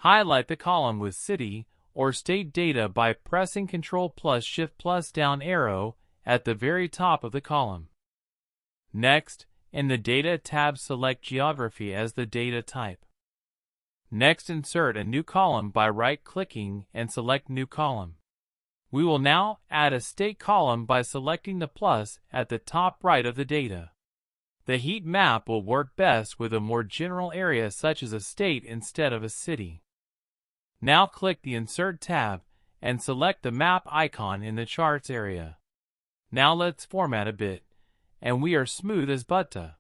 Highlight the column with city or state data by pressing Ctrl+Shift+down arrow at the very top of the column. Next, in the Data tab, select Geography as the data type. Next, insert a new column by right-clicking and select New Column. We will now add a state column by selecting the plus at the top right of the data. The heat map will work best with a more general area such as a state instead of a city. Now click the Insert tab and select the map icon in the Charts area. Now let's format a bit, and we are smooth as butter.